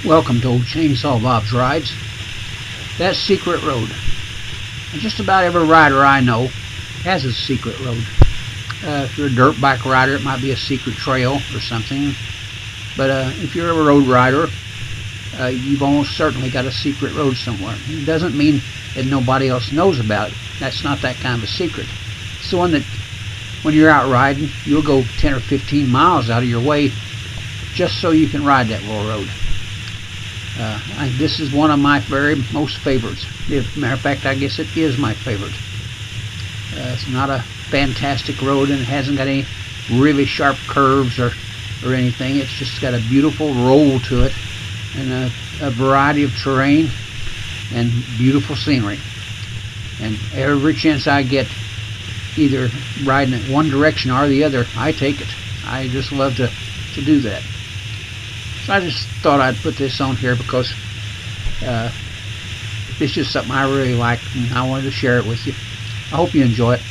Welcome to old Chainsawbob's Rides. That secret road. And just about every rider I know has a secret road. If you're a dirt bike rider, it might be a secret trail or something. But if you're a road rider, you've almost certainly got a secret road somewhere. It doesn't mean that nobody else knows about it. That's not that kind of a secret. It's the one that when you're out riding, you'll go 10 or 15 miles out of your way just so you can ride that little road. This is one of my very most favorites. As a matter of fact, I guess it is my favorite. It's not a fantastic road, and it hasn't got any really sharp curves or anything. It's just got a beautiful roll to it, and a variety of terrain and beautiful scenery. And every chance I get, either riding in one direction or the other, I take it. I just love to do that. So I just thought I'd put this on here because it's just something I really like, and I wanted to share it with you. I hope you enjoy it.